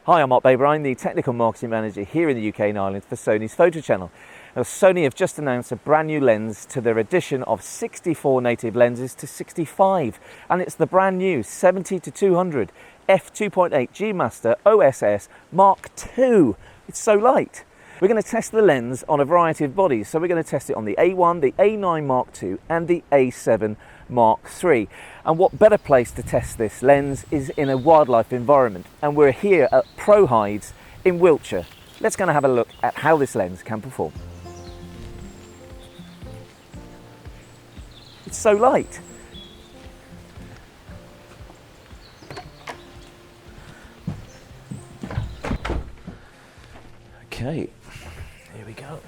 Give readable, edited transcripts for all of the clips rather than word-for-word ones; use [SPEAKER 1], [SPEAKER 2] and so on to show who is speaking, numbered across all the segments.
[SPEAKER 1] Hi, I'm Mark Baber. I'm the Technical Marketing Manager here in the UK and Ireland for Sony's photo channel. Now, Sony have just announced a brand new lens to their addition of 64 native lenses to 65, and it's the brand new 70-200 f2.8 G Master OSS Mark II. It's so light. We're going to test the lens on a variety of bodies. So we're going to test it on the A1, the A9 Mark II and the A7 Mark III. And what better place to test this lens is in a wildlife environment. And we're here at Pro Hides in Wiltshire. Let's go and have a look at how this lens can perform. It's so light. Okay, here we go.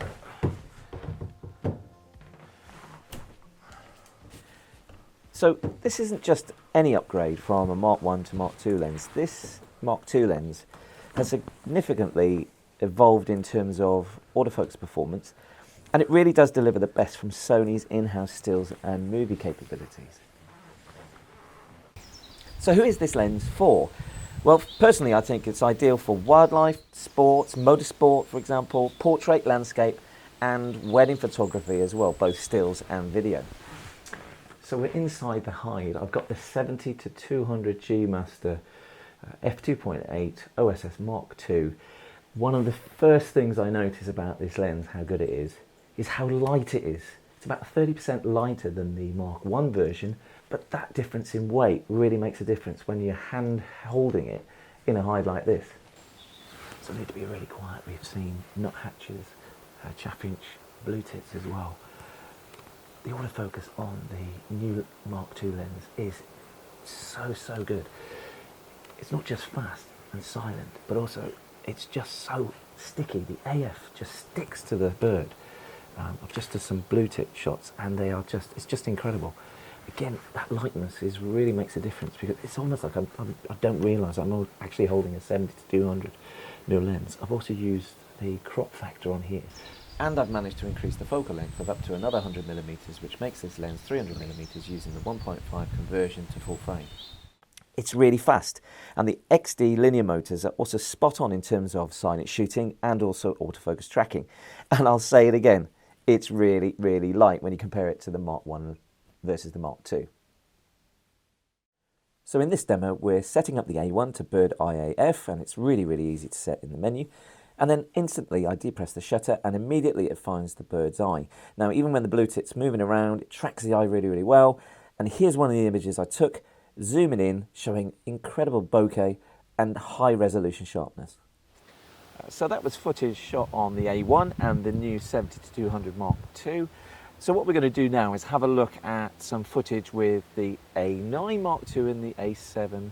[SPEAKER 1] So this isn't just any upgrade from a Mark I to Mark II lens. This Mark II lens has significantly evolved in terms of autofocus performance, and it really does deliver the best from Sony's in-house stills and movie capabilities. So who is this lens for? Well, personally, I think it's ideal for wildlife, sports, motorsport, for example, portrait, landscape, and wedding photography as well, both stills and video. So we're inside the hide. I've got the 70-200 G Master f2.8 OSS Mark II. One of the first things I notice about this lens, how good it is how light it is. It's about 30% lighter than the Mark I version, but that difference in weight really makes a difference when you're hand holding it in a hide like this. So I need to be really quiet. We've seen nuthatches, chaffinch, blue tits as well. The autofocus on the new Mark II lens is so good. It's not just fast and silent, but also it's just so sticky. The AF just sticks to the bird. I've just done some blue tip shots and it's just incredible. Again, that lightness really makes a difference, because it's almost like I don't realise I'm actually holding a 70-200 mm lens. I've also used the crop factor on here, and I've managed to increase the focal length of up to another 100 mm, which makes this lens 300 mm using the 1.5 conversion to full frame. It's really fast, and the XD linear motors are also spot on in terms of silent shooting and also autofocus tracking. And I'll say it again, it's really light when you compare it to the Mark I versus the Mark II. So in this demo, we're setting up the A1 to bird eye AF, and it's really easy to set in the menu. And then instantly I depress the shutter and immediately it finds the bird's eye. Now, even when the blue tit's moving around, it tracks the eye really well. And here's one of the images I took, zooming in, showing incredible bokeh and high resolution sharpness. So that was footage shot on the A1 and the new 70-200 Mark II. So what we're going to do now is have a look at some footage with the A9 Mark II and the A7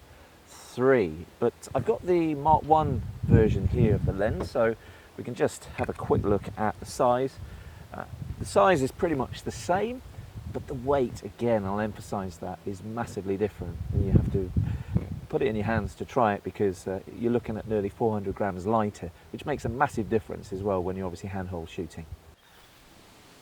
[SPEAKER 1] III. But I've got the Mark I version here of the lens, so we can just have a quick look at the size. The size is pretty much the same, but the weight, again, I'll emphasize that, is massively different. And you have to put it in your hands to try it, because you're looking at nearly 400 grams lighter, which makes a massive difference as well when you're obviously handhold shooting.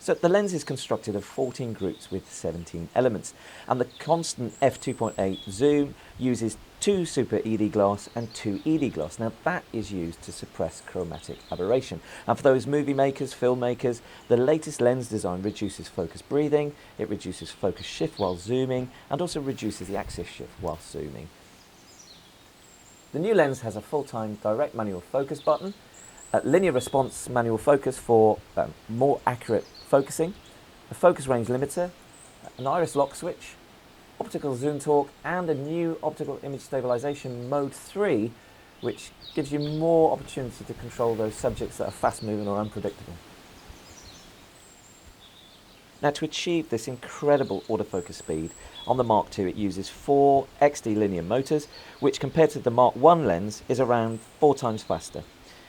[SPEAKER 1] So the lens is constructed of 14 groups with 17 elements, and the constant f2.8 zoom uses 2 super ED glass and 2 ED glass. Now that is used to suppress chromatic aberration. And for those movie makers, filmmakers, the latest lens design reduces focus breathing, it reduces focus shift while zooming, and also reduces the axis shift while zooming. The new lens has a full-time direct manual focus button, a linear response manual focus for more accurate focusing, a focus range limiter, an iris lock switch, optical zoom torque, and a new optical image stabilization mode 3, which gives you more opportunity to control those subjects that are fast moving or unpredictable. Now, to achieve this incredible autofocus speed, on the Mark II it uses 4 XD linear motors, which compared to the Mark I lens is around 4 times faster.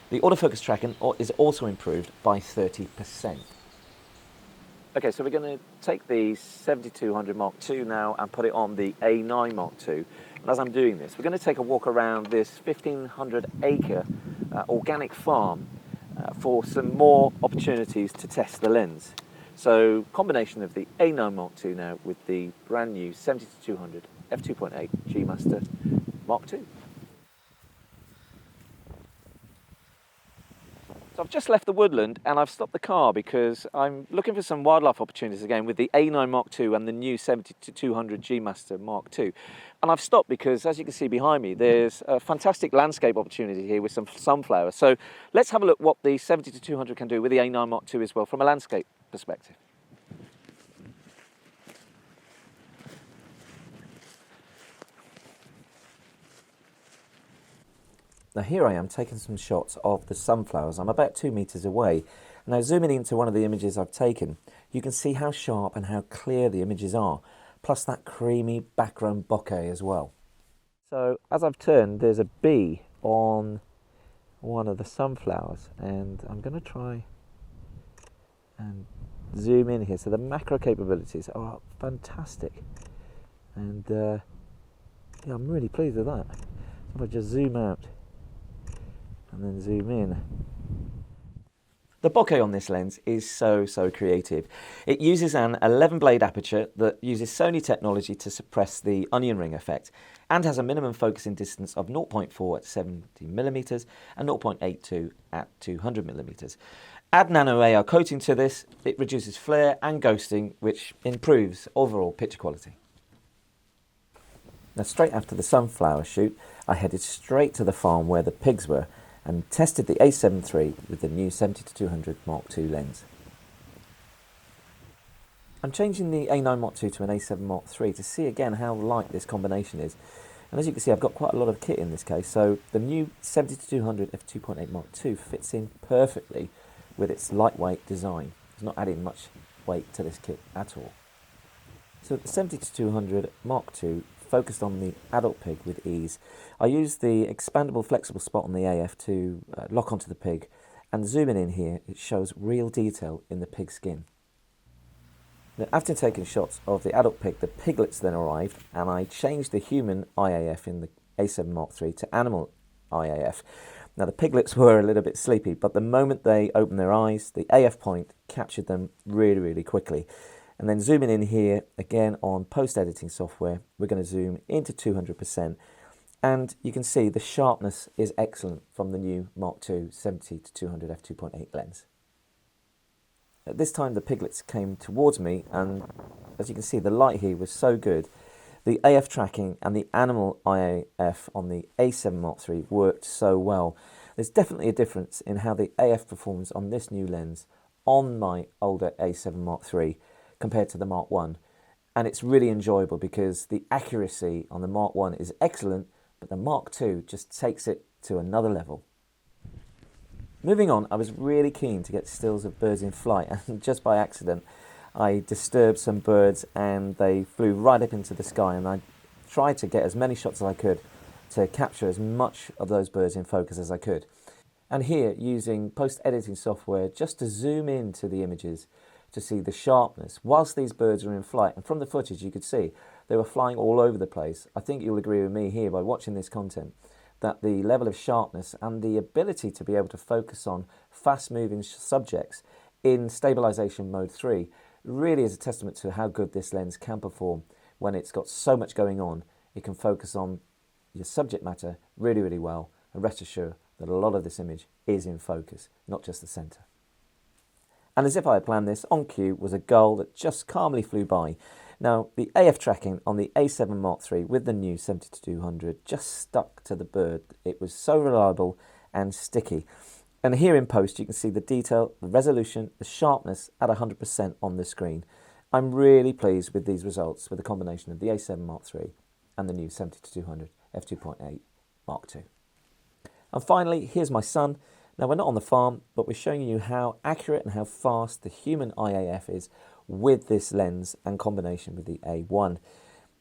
[SPEAKER 1] The autofocus tracking is also improved by 30%. Okay, so we're going to take the 70-200 Mark II now and put it on the A9 Mark II. And as I'm doing this, we're going to take a walk around this 1,500-acre organic farm for some more opportunities to test the lens. So combination of the A9 Mark II now with the brand new 70-200 f2.8 G Master Mark II. So I've just left the woodland and I've stopped the car because I'm looking for some wildlife opportunities again with the A9 Mark II and the new 70-200 G Master Mark II. And I've stopped because, as you can see behind me, there's a fantastic landscape opportunity here with some sunflowers. So let's have a look what the 70-200 can do with the A9 Mark II as well from a landscape perspective. Now here I am taking some shots of the sunflowers. I'm about 2 meters away. Now zooming into one of the images I've taken, you can see how sharp and how clear the images are, plus that creamy background bokeh as well. So as I've turned, there's a bee on one of the sunflowers, and I'm going to try and zoom in here. So the macro capabilities are fantastic, and yeah, I'm really pleased with that. If I just zoom out and then zoom in. The bokeh on this lens is so creative. It uses an 11 blade aperture that uses Sony technology to suppress the onion ring effect and has a minimum focusing distance of 0.4 at 70mm and 0.82 at 200mm. Add nano AR coating to this, it reduces flare and ghosting, which improves overall picture quality. Now straight after the sunflower shoot, I headed straight to the farm where the pigs were and tested the A7 III with the new 70-200 Mark II lens. I'm changing the A9 Mark II to an A7 Mark III to see again how light this combination is. And as you can see, I've got quite a lot of kit in this case, so the new 70-200 f2.8 Mark II fits in perfectly with its lightweight design. It's not adding much weight to this kit at all. So the 70-200 Mark II focused on the adult pig with ease. I used the expandable flexible spot on the AF to lock onto the pig, and zooming in here it shows real detail in the pig's skin. Now, after taking shots of the adult pig, the piglets then arrived, and I changed the human IAF in the A7 Mark III to animal IAF. Now the piglets were a little bit sleepy, but the moment they opened their eyes, the AF point captured them really quickly. And then zooming in here, again on post-editing software, we're going to zoom into 200%. And you can see the sharpness is excellent from the new Mark II 70-200 f2.8 lens. At this time, the piglets came towards me, and as you can see, the light here was so good. The AF tracking and the animal IAF on the A7 Mark III worked so well. There's definitely a difference in how the AF performs on this new lens on my older A7 Mark III compared to the Mark I, and it's really enjoyable because the accuracy on the Mark I is excellent, but the Mark II just takes it to another level. Moving on, I was really keen to get stills of birds in flight, and just by accident I disturbed some birds and they flew right up into the sky, and I tried to get as many shots as I could to capture as much of those birds in focus as I could. And here, using post-editing software just to zoom into the images to see the sharpness whilst these birds are in flight. And from the footage you could see they were flying all over the place. I think you'll agree with me here by watching this content that the level of sharpness and the ability to be able to focus on fast moving subjects in stabilization mode 3 really is a testament to how good this lens can perform when it's got so much going on. It can focus on your subject matter really well, and rest assured that a lot of this image is in focus, not just the center. And as if I had planned this, on cue was a gull that just calmly flew by. Now, the AF tracking on the A7 Mark III with the new 70-200 just stuck to the bird. It was so reliable and sticky. And here in post you can see the detail, the resolution, the sharpness at 100% on the screen. I'm really pleased with these results with the combination of the A7 Mark III and the new 70-200 f2.8 Mark II. And finally, here's my son. Now, we're not on the farm, but we're showing you how accurate and how fast the human IAF is with this lens and combination with the A1.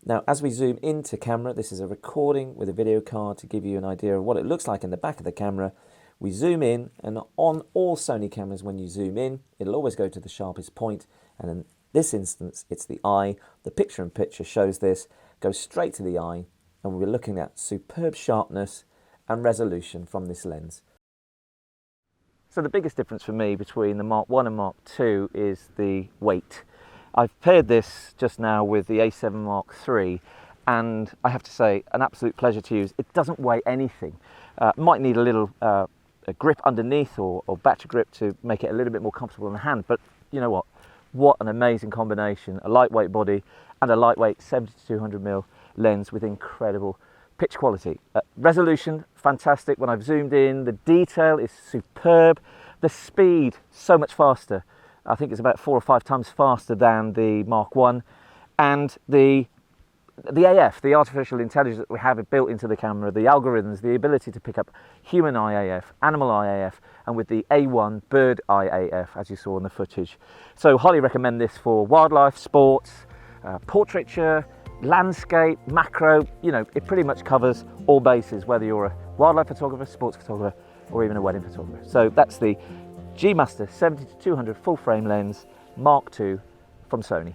[SPEAKER 1] Now, as we zoom into camera, this is a recording with a video card to give you an idea of what it looks like in the back of the camera. We zoom in, and on all Sony cameras, when you zoom in, it'll always go to the sharpest point, and in this instance, it's the eye. The picture-in-picture shows this, goes straight to the eye, and we're looking at superb sharpness and resolution from this lens. So the biggest difference for me between the Mark I and Mark II is the weight. I've paired this just now with the A7 Mark III, and I have to say, an absolute pleasure to use. It doesn't weigh anything. Might need a little a grip underneath or battery grip to make it a little bit more comfortable in the hand. But you know what an amazing combination, a lightweight body and a lightweight 70-200mm lens with incredible pitch quality. Resolution, fantastic. When I've zoomed in, the detail is superb. The speed, so much faster. I think it's about 4 or 5 times faster than the Mark I. And the AF, the artificial intelligence that we have built into the camera, the algorithms, the ability to pick up human eye AF, animal eye AF, and with the A1 bird eye AF, as you saw in the footage. So highly recommend this for wildlife, sports, portraiture, landscape, macro. You know, it pretty much covers all bases, whether you're a wildlife photographer, sports photographer, or even a wedding photographer. So that's the G Master 70-200 full frame lens Mark II from Sony.